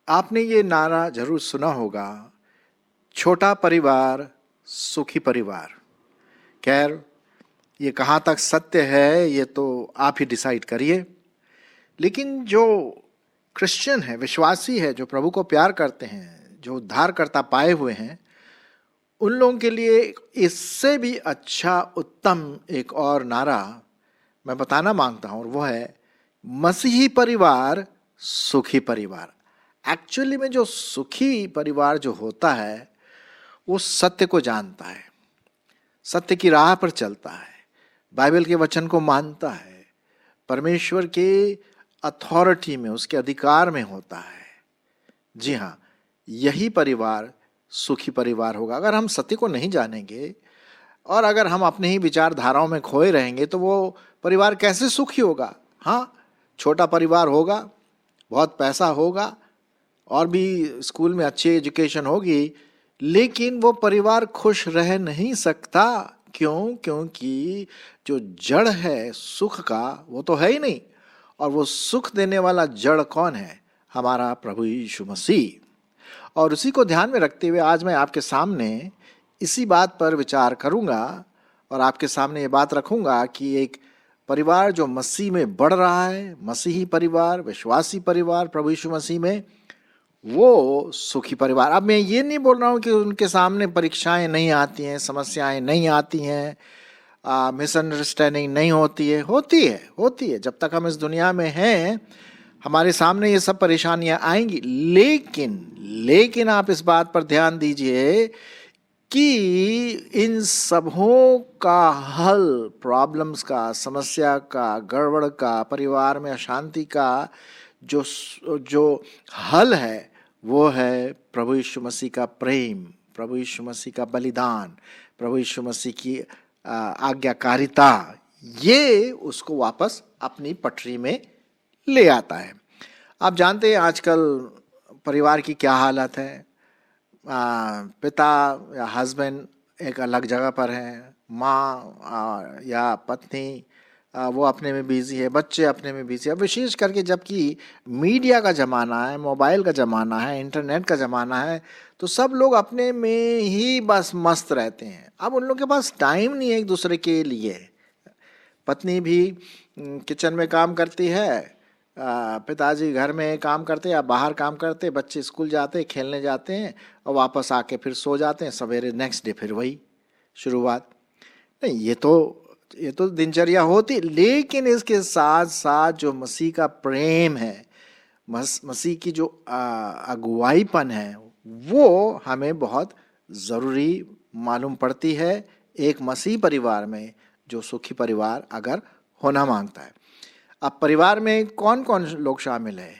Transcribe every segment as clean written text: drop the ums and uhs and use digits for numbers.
आपने ये नारा जरूर सुना होगा, छोटा परिवार सुखी परिवार। खैर, ये कहाँ तक सत्य है ये तो आप ही डिसाइड करिए। लेकिन जो क्रिश्चियन है, विश्वासी है, जो प्रभु को प्यार करते हैं, जो उद्धारकर्ता पाए हुए हैं, उन लोगों के लिए इससे भी अच्छा उत्तम एक और नारा मैं बताना मांगता हूं, और वो है मसीही परिवार सुखी परिवार। एक्चुअली में जो सुखी परिवार जो होता है वो सत्य को जानता है, सत्य की राह पर चलता है, बाइबल के वचन को मानता है, परमेश्वर के अथॉरिटी में, उसके अधिकार में होता है। जी हाँ, यही परिवार सुखी परिवार होगा। अगर हम सत्य को नहीं जानेंगे और अगर हम अपने ही विचारधाराओं में खोए रहेंगे तो वो परिवार कैसे सुखी होगा। हाँ, छोटा परिवार होगा, बहुत पैसा होगा और भी स्कूल में अच्छी एजुकेशन होगी, लेकिन वो परिवार खुश रह नहीं सकता। क्यों? क्योंकि जो जड़ है सुख का वो तो है ही नहीं। और वो सुख देने वाला जड़ कौन है? हमारा प्रभु यीशु मसीह। और उसी को ध्यान में रखते हुए आज मैं आपके सामने इसी बात पर विचार करूंगा और आपके सामने ये बात रखूंगा कि एक परिवार जो मसीह में बढ़ रहा है, मसीही परिवार, विश्वासी परिवार प्रभु यीशु मसीह में, वो सुखी परिवार। अब मैं ये नहीं बोल रहा हूँ कि उनके सामने परीक्षाएं नहीं आती हैं, समस्याएं नहीं आती हैं, मिसअंडरस्टैंडिंग नहीं होती है। होती है। जब तक हम इस दुनिया में हैं हमारे सामने ये सब परेशानियां आएंगी। लेकिन आप इस बात पर ध्यान दीजिए कि इन सबों का हल, प्रॉब्लम्स का, समस्या का, गड़बड़ का, परिवार में अशांति का जो हल है वो है प्रभु यीशु मसीह का प्रेम, प्रभु यीशु मसीह का बलिदान, प्रभु यीशु मसीह की आज्ञाकारिता। ये उसको वापस अपनी पटरी में ले आता है। आप जानते हैं आजकल परिवार की क्या हालत है। पिता या हस्बैंड एक अलग जगह पर हैं, माँ या पत्नी वो अपने में बिजी है, बच्चे अपने में बिजी है। विशेष करके जबकि मीडिया का ज़माना है, मोबाइल का ज़माना है, इंटरनेट का ज़माना है, तो सब लोग अपने में ही बस मस्त रहते हैं। अब उन लोगों के पास टाइम नहीं है एक दूसरे के लिए। पत्नी भी किचन में काम करती है, पिताजी घर में काम करते या बाहर काम करते, बच्चे स्कूल जाते, खेलने जाते हैं और वापस आके फिर सो जाते हैं। सवेरे नेक्स्ट डे फिर वही शुरुआत। नहीं, ये तो दिनचर्या होती। लेकिन इसके साथ साथ जो मसीह का प्रेम है, मसीह की जो अगुवाईपन है, वो हमें बहुत ज़रूरी मालूम पड़ती है एक मसीह परिवार में, जो सुखी परिवार अगर होना मांगता है। अब परिवार में कौन कौन लोग शामिल है?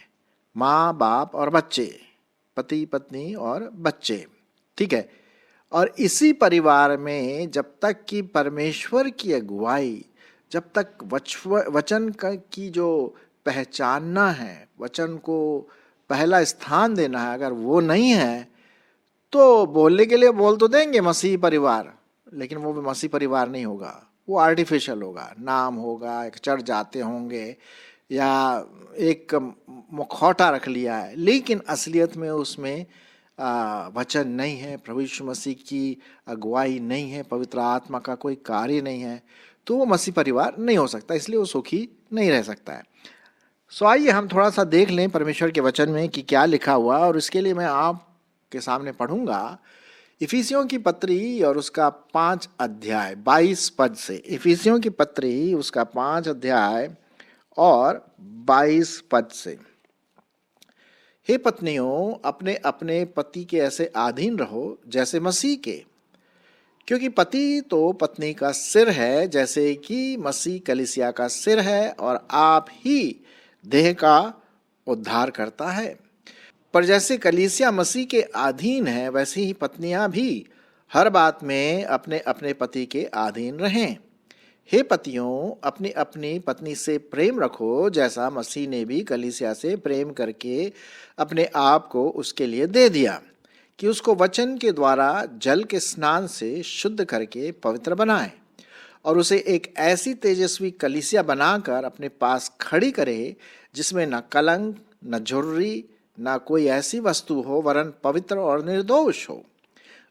माँ बाप और बच्चे, पति पत्नी और बच्चे, ठीक है। और इसी परिवार में जब तक कि परमेश्वर की अगुवाई, जब तक वचन की जो पहचानना है, वचन को पहला स्थान देना है, अगर वो नहीं है तो बोलने के लिए बोल तो देंगे मसीही परिवार, लेकिन वो भी मसीह परिवार नहीं होगा, वो आर्टिफिशियल होगा। नाम होगा, एक चढ़ जाते होंगे या एक मुखौटा रख लिया है, लेकिन असलियत में उसमें वचन नहीं है, प्रभु यीशु मसीह की अगुवाई नहीं है, पवित्र आत्मा का कोई कार्य नहीं है, तो वो मसीह परिवार नहीं हो सकता, इसलिए वो सुखी नहीं रह सकता है। सो आइए हम थोड़ा सा देख लें परमेश्वर के वचन में कि क्या लिखा हुआ, और इसके लिए मैं आपके सामने पढ़ूंगा इफिसियों की पत्री और उसका 5 अध्याय 22 पद से। इफिसियों की पत्री उसका 5 अध्याय और 22 पद से। हे पत्नियों, अपने अपने पति के ऐसे अधीन रहो जैसे मसीह के, क्योंकि पति तो पत्नी का सिर है, जैसे कि मसीह कलीसिया का सिर है, और आप ही देह का उद्धार करता है। पर जैसे कलीसिया मसीह के अधीन है, वैसे ही पत्नियां भी हर बात में अपने अपने पति के अधीन रहें। हे पतियों, अपनी अपनी पत्नी से प्रेम रखो, जैसा मसीह ने भी कलीसिया से प्रेम करके अपने आप को उसके लिए दे दिया, कि उसको वचन के द्वारा जल के स्नान से शुद्ध करके पवित्र बनाए, और उसे एक ऐसी तेजस्वी कलीसिया बनाकर अपने पास खड़ी करे, जिसमें न कलंक, न झुर्री, ना कोई ऐसी वस्तु हो वरन पवित्र और निर्दोष हो।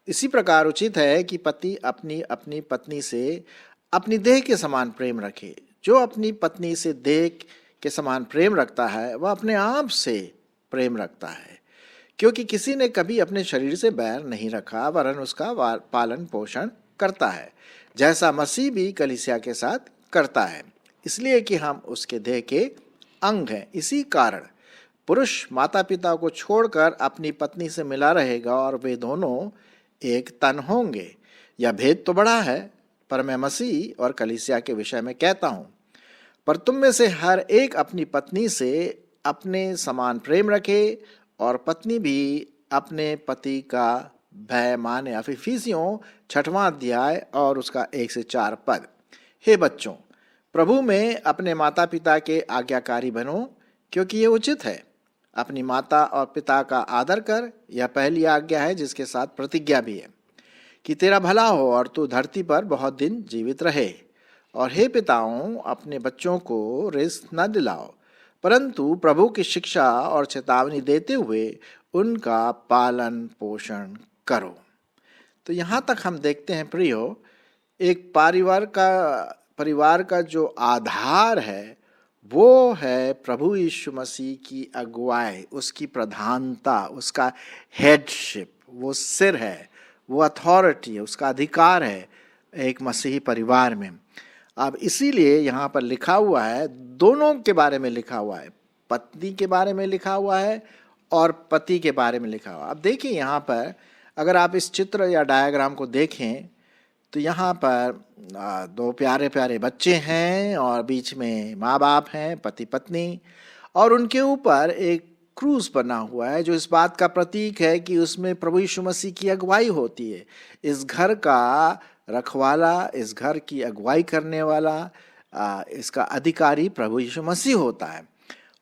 इसी प्रकार उचित है कि पति अपनी अपनी पत्नी से अपनी देह के समान प्रेम रखे। जो अपनी पत्नी से देह के समान प्रेम रखता है वह अपने आप से प्रेम रखता है, क्योंकि किसी ने कभी अपने शरीर से बैर नहीं रखा वरन उसका पालन पोषण करता है, जैसा मसीह भी कलीसिया के साथ करता है, इसलिए कि हम उसके देह के अंग हैं। इसी कारण पुरुष माता पिता को छोड़कर अपनी पत्नी से मिला रहेगा और वे दोनों एक तन होंगे। यह भेद तो बड़ा है, पर मैं मसीह और कलीसिया के विषय में कहता हूँ। पर तुम में से हर एक अपनी पत्नी से अपने समान प्रेम रखे और पत्नी भी अपने पति का भय माने। इफिसियों 6वां अध्याय और उसका 1 से 4 पद। हे बच्चों, प्रभु में अपने माता पिता के आज्ञाकारी बनो, क्योंकि ये उचित है। अपनी माता और पिता का आदर कर, यह पहली आज्ञा है जिसके साथ प्रतिज्ञा भी है, कि तेरा भला हो और तू धरती पर बहुत दिन जीवित रहे। और हे पिताओं, अपने बच्चों को रिस न दिलाओ, परंतु प्रभु की शिक्षा और चेतावनी देते हुए उनका पालन पोषण करो। तो यहाँ तक हम देखते हैं प्रियो, एक परिवार का जो आधार है वो है प्रभु यीशु मसीह की अगुवाई, उसकी प्रधानता, उसका हेडशिप, वो सिर है, वो अथॉरिटी है, उसका अधिकार है एक मसीही परिवार में। अब इसीलिए यहाँ पर लिखा हुआ है, दोनों के बारे में लिखा हुआ है, पत्नी के बारे में लिखा हुआ है और पति के बारे में लिखा हुआ है। अब देखिए यहाँ पर अगर आप इस चित्र या डायग्राम को देखें तो यहाँ पर दो प्यारे प्यारे बच्चे हैं और बीच में माँ बाप हैं, पति पत्नी, और उनके ऊपर एक क्रूस बना हुआ है जो इस बात का प्रतीक है कि उसमें प्रभु यीशु मसीह की अगुवाई होती है। इस घर का रखवाला, इस घर की अगुवाई करने वाला, इसका अधिकारी प्रभु यीशु मसीह होता है।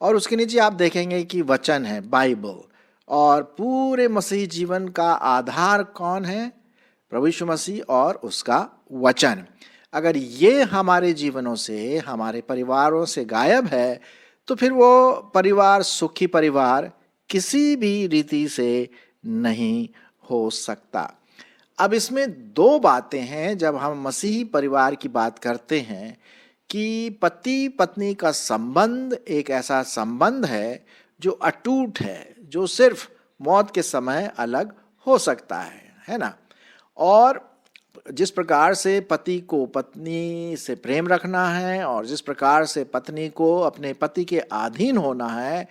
और उसके नीचे आप देखेंगे कि वचन है, बाइबल। और पूरे मसीही जीवन का आधार कौन है? प्रभु यीशु मसीह और उसका वचन। अगर ये हमारे जीवनों से, हमारे परिवारों से गायब है तो फिर वो परिवार सुखी परिवार किसी भी रीति से नहीं हो सकता। अब इसमें दो बातें हैं जब हम मसीही परिवार की बात करते हैं, कि पति पत्नी का संबंध एक ऐसा संबंध है जो अटूट है, जो सिर्फ मौत के समय अलग हो सकता है ना। और जिस प्रकार से पति को पत्नी से प्रेम रखना है और जिस प्रकार से पत्नी को अपने पति के अधीन होना है,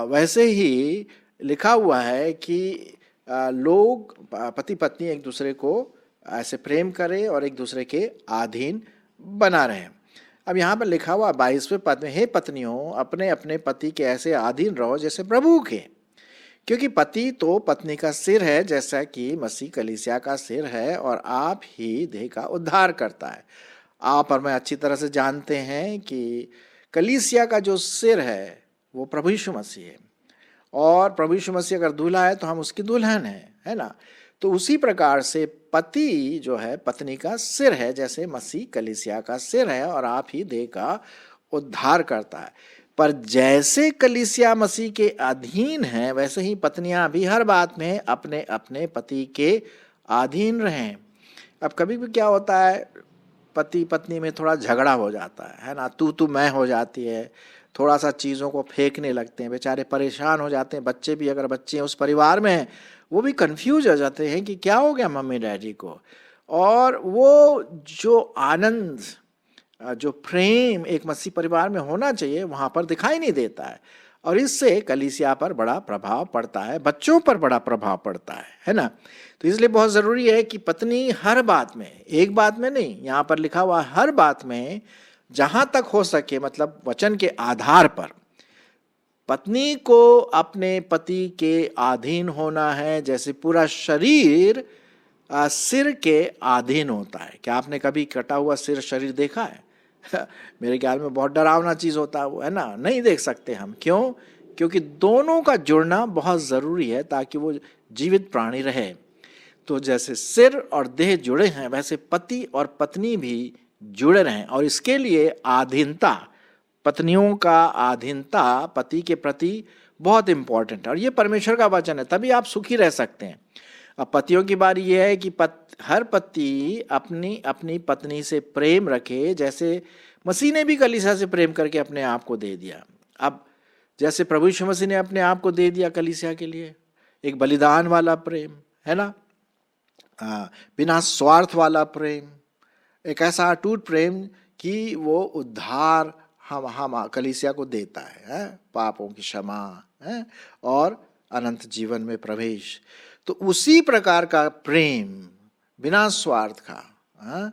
वैसे ही लिखा हुआ है कि लोग पति पत्नी एक दूसरे को ऐसे प्रेम करें और एक दूसरे के अधीन बना रहे। अब यहाँ पर लिखा हुआ 22वें पद में, हे पत्नियों, अपने अपने पति के ऐसे अधीन रहो जैसे प्रभु के, क्योंकि पति तो पत्नी का सिर है, जैसा कि मसीह कलीसिया का सिर है और आप ही देह का उद्धार करता है। आप और मैं अच्छी तरह से जानते हैं कि कलीसिया का जो सिर है वो प्रभु यीशु मसीह है, और प्रभु यीशु मसीह अगर दूल्हा है तो हम उसकी दुल्हन है ना। तो उसी प्रकार से पति जो है पत्नी का सिर है, जैसे मसीह कलीसिया का सिर है और आप ही देह का उद्धार करता है। पर जैसे कलीसिया मसीह के अधीन है, वैसे ही पत्नियां भी हर बात में अपने अपने पति के अधीन रहें। अब कभी भी क्या होता है, पति पत्नी में थोड़ा झगड़ा हो जाता है ना, तू मैं हो जाती है, थोड़ा सा चीज़ों को फेंकने लगते हैं, बेचारे परेशान हो जाते हैं। बच्चे भी, अगर बच्चे उस परिवार में हैं, वो भी कंफ्यूज हो जाते हैं कि क्या हो गया मम्मी डैडी को। और वो जो आनंद, जो प्रेम एक मसीह परिवार में होना चाहिए वहाँ पर दिखाई नहीं देता है, और इससे कलीसिया पर बड़ा प्रभाव पड़ता है, बच्चों पर बड़ा प्रभाव पड़ता है ना। तो इसलिए बहुत ज़रूरी है कि पत्नी हर बात में, एक बात में नहीं, यहाँ पर लिखा हुआ हर बात में, जहाँ तक हो सके, मतलब वचन के आधार पर पत्नी को अपने पति के अधीन होना है, जैसे पूरा शरीर सिर के अधीन होता है। क्या आपने कभी कटा हुआ सिर शरीर देखा है? मेरे ख्याल में बहुत डरावना चीज़ होता है वो, है ना, नहीं देख सकते हम। क्यों? क्योंकि दोनों का जुड़ना बहुत ज़रूरी है ताकि वो जीवित प्राणी रहे। तो जैसे सिर और देह जुड़े हैं, वैसे पति और पत्नी भी जुड़े रहें, और इसके लिए आधीनता, पत्नियों का आधीनता पति के प्रति बहुत इंपॉर्टेंट है और ये परमेश्वर का वचन है, तभी आप सुखी रह सकते हैं। अब पतियों की बारी ये है कि हर पति अपनी अपनी पत्नी से प्रेम रखे, जैसे मसीह ने भी कलीसिया से प्रेम करके अपने आप को दे दिया। अब जैसे प्रभु यीशु मसीह ने अपने आप को दे दिया कलीसिया के लिए, एक बलिदान वाला प्रेम है ना, बिना स्वार्थ वाला प्रेम, एक ऐसा अटूट प्रेम कि वो उद्धार हम कलीसिया को देता है, पापों की क्षमा है और अनंत जीवन में प्रवेश। तो उसी प्रकार का प्रेम बिना स्वार्थ का,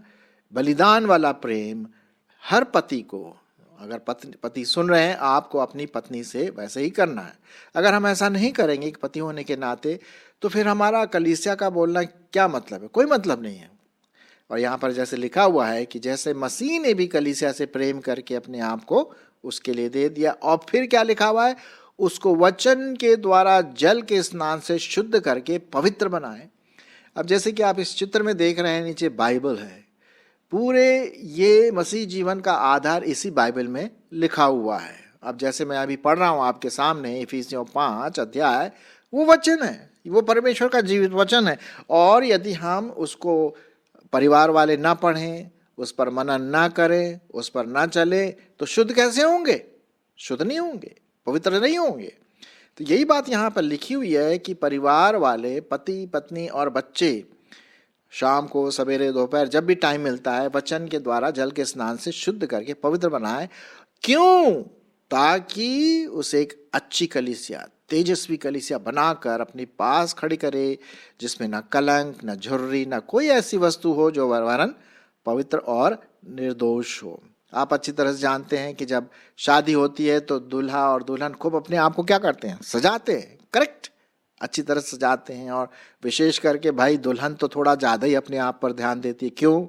बलिदान वाला प्रेम हर पति को, अगर पति सुन रहे हैं, आपको अपनी पत्नी से वैसे ही करना है। अगर हम ऐसा नहीं करेंगे एक पति होने के नाते, तो फिर हमारा कलीसिया का बोलना क्या मतलब है? कोई मतलब नहीं है। और यहाँ पर जैसे लिखा हुआ है कि जैसे मसीह ने भी कलीसिया से प्रेम करके अपने आप को उसके लिए दे दिया, और फिर क्या लिखा हुआ है, उसको वचन के द्वारा जल के स्नान से शुद्ध करके पवित्र बनाए। अब जैसे कि आप इस चित्र में देख रहे हैं, नीचे बाइबल है, पूरे ये मसीह जीवन का आधार इसी बाइबल में लिखा हुआ है। अब जैसे मैं अभी पढ़ रहा हूँ आपके सामने इफिसियों 5 अध्याय, वो वचन है, वो परमेश्वर का जीवित वचन है। और यदि हम उसको परिवार वाले ना पढ़ें, उस पर मनन ना करें, उस पर ना चले, तो शुद्ध कैसे होंगे? शुद्ध नहीं होंगे, पवित्र नहीं होंगे। तो यही बात यहाँ पर लिखी हुई है कि परिवार वाले, पति पत्नी और बच्चे शाम को, सवेरे, दोपहर, जब भी टाइम मिलता है, वचन के द्वारा जल के स्नान से शुद्ध करके पवित्र बनाए। क्यों? ताकि उसे एक अच्छी कलीसिया, तेजस्वी कलीसिया बनाकर अपने पास खड़ी करे, जिसमें ना कलंक, ना झुर्री, ना कोई ऐसी वस्तु हो जो वरन पवित्र और निर्दोष हो। आप अच्छी तरह से जानते हैं कि जब शादी होती है तो दूल्हा और दुल्हन खूब अपने आप को क्या करते हैं? सजाते हैं, करेक्ट, अच्छी तरह से सजाते हैं। और विशेष करके भाई दुल्हन तो थोड़ा ज़्यादा ही अपने आप पर ध्यान देती है। क्यों?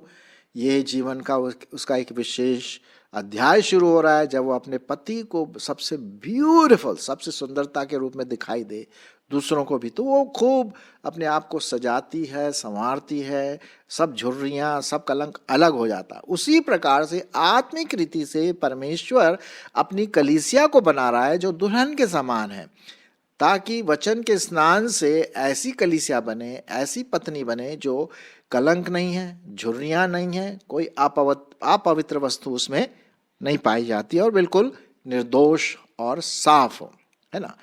ये जीवन का उसका एक विशेष अध्याय शुरू हो रहा है जब वो अपने पति को सबसे ब्यूटीफुल, सबसे सुंदरता के रूप में दिखाई दे, दूसरों को भी। तो वो खूब अपने आप को सजाती है, संवारती है, सब झुर्रियाँ, सब कलंक अलग हो जाता। उसी प्रकार से आत्मिक रीति से परमेश्वर अपनी कलीसिया को बना रहा है जो दुल्हन के समान है, ताकि वचन के स्नान से ऐसी कलीसिया बने, ऐसी पत्नी बने जो कलंक नहीं है, झुर्रियाँ नहीं है, कोई अपवित्र वस्तु उसमें नहीं पाई जाती और बिल्कुल निर्दोष और साफ हो, है ना।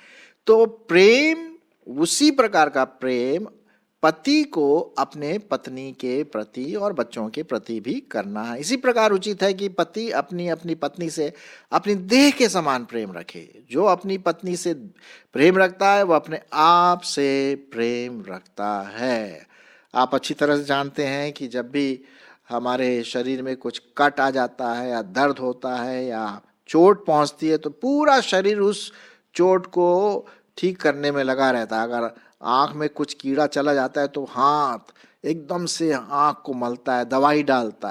तो प्रेम, उसी प्रकार का प्रेम पति को अपने पत्नी के प्रति और बच्चों के प्रति भी करना है। इसी प्रकार उचित है कि पति अपनी अपनी पत्नी से अपनी देह के समान प्रेम रखे। जो अपनी पत्नी से प्रेम रखता है वो अपने आप से प्रेम रखता है। आप अच्छी तरह से जानते हैं कि जब भी हमारे शरीर में कुछ कट आ जाता है या दर्द होता है या चोट पहुंचती है, तो पूरा शरीर उस चोट को ठीक करने में लगा रहता है। अगर आँख में कुछ कीड़ा चला जाता है तो हाथ एकदम से आँख को मलता है, दवाई डालता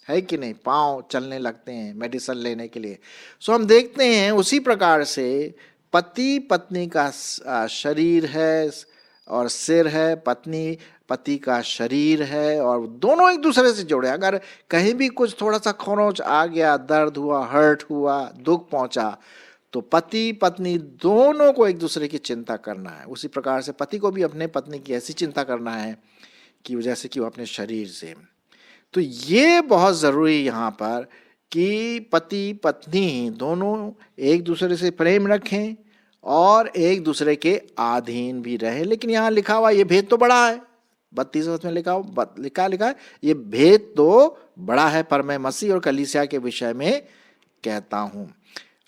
है कि नहीं? पाँव चलने लगते हैं मेडिसिन लेने के लिए। सो हम देखते हैं उसी प्रकार से पति पत्नी का शरीर है और सिर है, पत्नी पति का शरीर है, और दोनों एक दूसरे से जुड़े। अगर कहीं भी कुछ थोड़ा सा खरोंच आ गया, दर्द हुआ, हर्ट हुआ, दुख पहुंचा, तो पति पत्नी दोनों को एक दूसरे की चिंता करना है। उसी प्रकार से पति को भी अपने पत्नी की ऐसी चिंता करना है कि जैसे कि वो अपने शरीर से। तो ये बहुत ज़रूरी यहाँ पर कि पति पत्नी दोनों एक दूसरे से प्रेम रखें और एक दूसरे के अधीन भी रहें। लेकिन यहाँ लिखा हुआ ये भेद तो बड़ा है, 32 में लिखा है ये भेद तो बड़ा है, पर मैं मसीह और कलीसिया के विषय में कहता हूँ।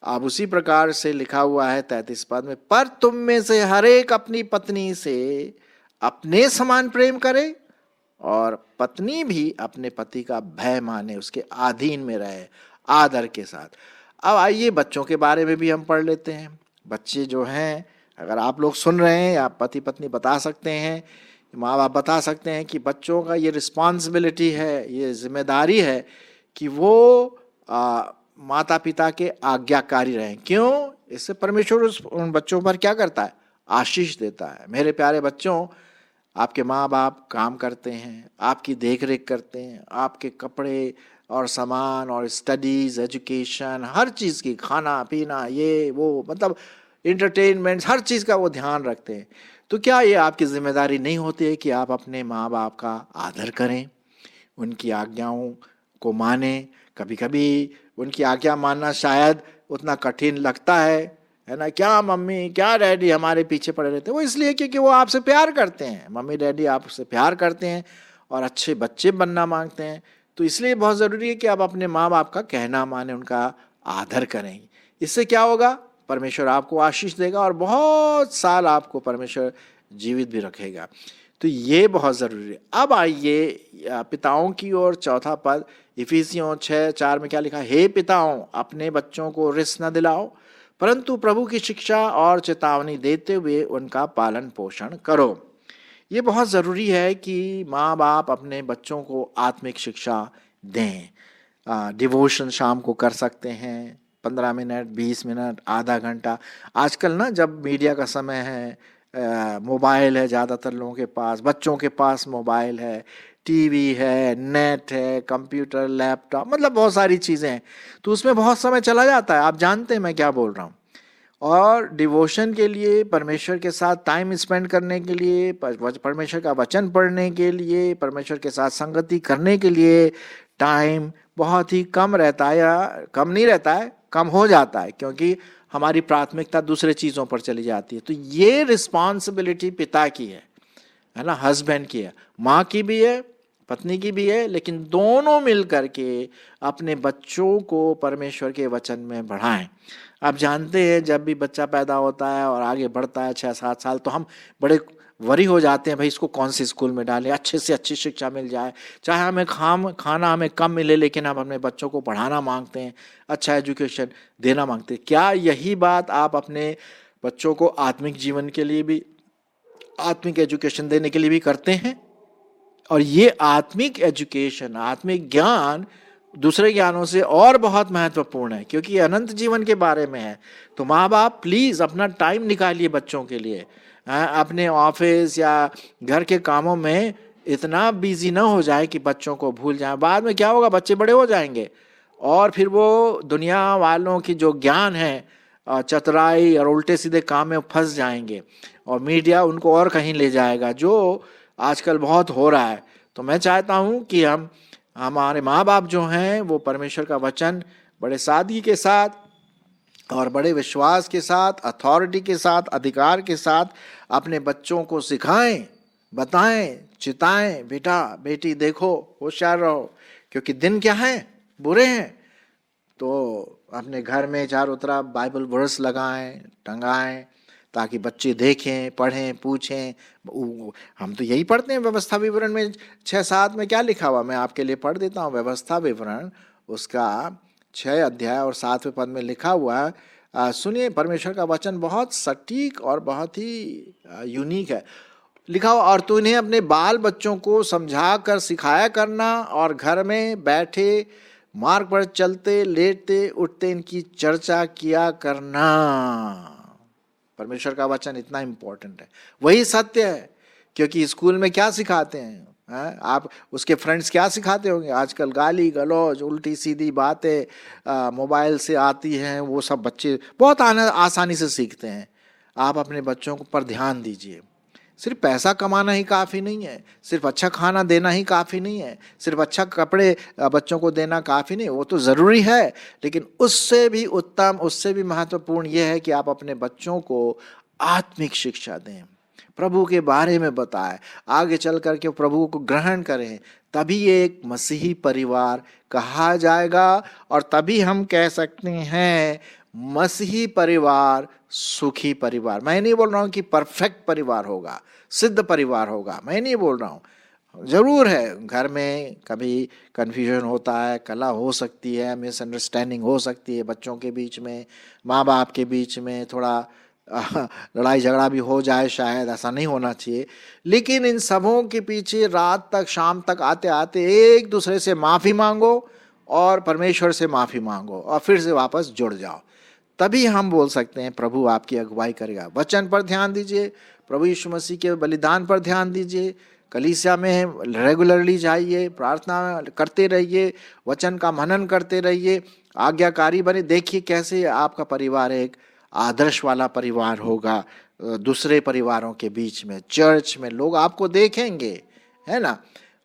अब उसी प्रकार से लिखा हुआ है 33 पद में, पर तुम में से हर एक अपनी पत्नी से अपने समान प्रेम करे और पत्नी भी अपने पति का भय माने, उसके अधीन में रहे आदर के साथ। अब आइए बच्चों के बारे में भी हम पढ़ लेते हैं। बच्चे जो हैं, अगर आप लोग सुन रहे हैं या पति पत्नी बता सकते हैं, माँ बाप बता सकते हैं कि बच्चों का ये रिस्पॉन्सिबिलिटी है, ये जिम्मेदारी है कि वो माता पिता के आज्ञाकारी रहें। क्यों? इससे परमेश्वर उन बच्चों पर क्या करता है? आशीष देता है। मेरे प्यारे बच्चों, आपके माँ बाप काम करते हैं, आपकी देख रेख करते हैं, आपके कपड़े और सामान और स्टडीज़, एजुकेशन, हर चीज़ की, खाना पीना, ये वो, मतलब एंटरटेनमेंट, हर चीज़ का वो ध्यान रखते हैं। तो क्या ये आपकी जिम्मेदारी नहीं होती है कि आप अपने माँ बाप का आदर करें, उनकी आज्ञाओं को माने? कभी कभी उनकी आज्ञा मानना शायद उतना कठिन लगता है ना। क्या मम्मी क्या डैडी हमारे पीछे पड़े रहते हैं? वो इसलिए क्योंकि वो आपसे प्यार करते हैं, मम्मी डैडी आपसे प्यार करते हैं और अच्छे बच्चे बनना मांगते हैं। तो इसलिए बहुत ज़रूरी है कि आप अपने माँ बाप का कहना माने, उनका आदर करें। इससे क्या होगा? परमेश्वर आपको आशीष देगा और बहुत साल आपको परमेश्वर जीवित भी रखेगा। तो ये बहुत ज़रूरी है। अब आइए पिताओं की ओर, चौथा पद इफिसियों 6:4 में क्या लिखा? हे पिताओं, अपने बच्चों को रिस न दिलाओ, परंतु प्रभु की शिक्षा और चेतावनी देते हुए उनका पालन पोषण करो। ये बहुत ज़रूरी है कि माँ बाप अपने बच्चों को आत्मिक शिक्षा दें। डिवोशन शाम को कर सकते हैं, 15 मिनट, 20 मिनट, आधा घंटा। आजकल ना जब मीडिया का समय है, मोबाइल है ज़्यादातर लोगों के पास, बच्चों के पास मोबाइल है, टीवी है, नेट है, कंप्यूटर, लैपटॉप, मतलब बहुत सारी चीज़ें हैं, तो उसमें बहुत समय चला जाता है। आप जानते हैं मैं क्या बोल रहा हूँ। और डिवोशन के लिए, परमेश्वर के साथ टाइम स्पेंड करने के लिए, परमेश्वर का वचन पढ़ने के लिए, परमेश्वर के साथ संगति करने के लिए टाइम बहुत ही कम रहता है, या कम नहीं रहता है, कम हो जाता है, क्योंकि हमारी प्राथमिकता दूसरे चीज़ों पर चली जाती है। तो ये रिस्पॉन्सिबिलिटी पिता की है ना, हस्बैंड की है, माँ की भी है, पत्नी की भी है, लेकिन दोनों मिल करके अपने बच्चों को परमेश्वर के वचन में बढ़ाएं। आप जानते हैं जब भी बच्चा पैदा होता है और आगे बढ़ता है 6-7 साल, तो हम बड़े वरी हो जाते हैं, भाई इसको कौन सी स्कूल में डालें, अच्छे से अच्छी शिक्षा मिल जाए, चाहे हमें खाना हमें कम मिले, लेकिन हम अपने बच्चों को पढ़ाना मांगते हैं, अच्छा एजुकेशन देना मांगते हैं। क्या यही बात आप अपने बच्चों को आत्मिक जीवन के लिए भी, आत्मिक एजुकेशन देने के लिए भी करते हैं? और ये आत्मिक एजुकेशन, आत्मिक ज्ञान दूसरे ज्ञानों से और बहुत महत्वपूर्ण है, क्योंकि अनंत जीवन के बारे में है। तो माँ बाप प्लीज़ अपना टाइम निकालिए बच्चों के लिए। अपने ऑफिस या घर के कामों में इतना बिजी ना हो जाए कि बच्चों को भूल जाए। बाद में क्या होगा? बच्चे बड़े हो जाएंगे और फिर वो दुनिया वालों की जो ज्ञान है, चतुराई और उल्टे सीधे काम में फंस जाएंगे, और मीडिया उनको और कहीं ले जाएगा, जो आजकल बहुत हो रहा है। तो मैं चाहता हूँ कि हमारे माँ बाप जो हैं वो परमेश्वर का वचन बड़े सादगी के साथ और बड़े विश्वास के साथ, अथॉरिटी के साथ, अधिकार के साथ अपने बच्चों को सिखाएं, बताएं, चिताएं, बेटा बेटी देखो, होशियार रहो, क्योंकि दिन क्या है? बुरे हैं। तो अपने घर में चारों तरफ बाइबल वर्स लगाएं, टंगाएं, ताकि बच्चे देखें, पढ़ें, पूछें। हम तो यही पढ़ते हैं व्यवस्था विवरण में 6-7 में क्या लिखा हुआ, मैं आपके लिए पढ़ देता हूँ। व्यवस्था विवरण उसका 6 अध्याय और 7वें पद में लिखा हुआ है। सुनिए, परमेश्वर का वचन बहुत सटीक और बहुत ही यूनिक है। लिखा हुआ, और तू इन्हें अपने बाल बच्चों को समझा कर सिखाया करना, और घर में बैठे मार्ग पर चलते लेटते उठते इनकी चर्चा किया करना। परमेश्वर का वचन इतना इम्पोर्टेंट है, वही सत्य है। क्योंकि स्कूल में क्या सिखाते हैं? आप उसके फ्रेंड्स क्या सिखाते होंगे? आजकल गाली गलौज, उल्टी सीधी बातें मोबाइल से आती हैं, वो सब बच्चे बहुत आसानी से सीखते हैं। आप अपने बच्चों पर ध्यान दीजिए। सिर्फ पैसा कमाना ही काफ़ी नहीं है, सिर्फ अच्छा खाना देना ही काफ़ी नहीं है, सिर्फ अच्छा कपड़े बच्चों को देना काफ़ी नहीं, वो तो ज़रूरी है, लेकिन उससे भी उत्तम, उससे भी महत्वपूर्ण ये है कि आप अपने बच्चों को आत्मिक शिक्षा दें, प्रभु के बारे में बताएं, आगे चल कर के प्रभु को ग्रहण करें। तभी ये एक मसीही परिवार कहा जाएगा, और तभी हम कह सकते हैं मसीही परिवार सुखी परिवार। मैं नहीं बोल रहा हूँ कि परफेक्ट परिवार होगा, सिद्ध परिवार होगा, मैं नहीं बोल रहा हूँ। जरूर है घर में कभी कन्फ्यूजन होता है, कला हो सकती है, मिसअंडरस्टैंडिंग हो सकती है, बच्चों के बीच में, माँ बाप के बीच में थोड़ा लड़ाई झगड़ा भी हो जाए, शायद ऐसा नहीं होना चाहिए। लेकिन इन सबों के पीछे रात तक, शाम तक आते आते एक दूसरे से माफ़ी मांगो और परमेश्वर से माफ़ी मांगो और फिर से वापस जुड़ जाओ। तभी हम बोल सकते हैं प्रभु आपकी अगुवाई करेगा। वचन पर ध्यान दीजिए, प्रभु यीशु मसीह के बलिदान पर ध्यान दीजिए, कलीसिया में रेगुलरली जाइए, प्रार्थना करते रहिए, वचन का मनन करते रहिए, आज्ञाकारी बने। देखिए कैसे आपका परिवार एक आदर्श वाला परिवार होगा दूसरे परिवारों के बीच में, चर्च में लोग आपको देखेंगे, है ना,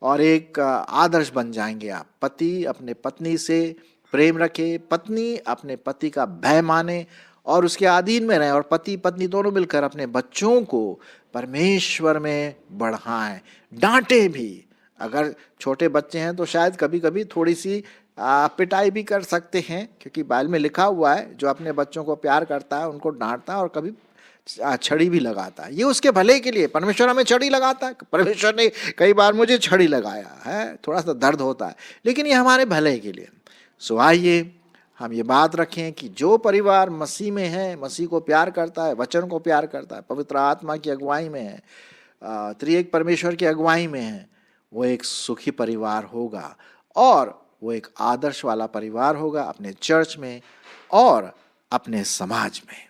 और एक आदर्श बन जाएंगे आप। पति अपने पत्नी से प्रेम रखे, पत्नी अपने पति का भय माने और उसके अधीन में रहे, और पति पत्नी दोनों मिलकर अपने बच्चों को परमेश्वर में बढ़ाएं, डांटे भी। अगर छोटे बच्चे हैं तो शायद कभी कभी थोड़ी सी पिटाई भी कर सकते हैं, क्योंकि बाइबल में लिखा हुआ है जो अपने बच्चों को प्यार करता है उनको डांटता है और कभी छड़ी भी लगाता है, ये उसके भले के लिए। परमेश्वर हमें छड़ी लगाता है, परमेश्वर ने कई बार मुझे छड़ी लगाया है, थोड़ा सा दर्द होता है, लेकिन ये हमारे भले के लिए। सो आइए हम ये बात रखें कि जो परिवार मसीह में है, मसीह को प्यार करता है, वचन को प्यार करता है, पवित्र आत्मा की अगुवाई में है, त्रिएक परमेश्वर की अगुवाई में है, वो एक सुखी परिवार होगा और वो एक आदर्श वाला परिवार होगा अपने चर्च में और अपने समाज में।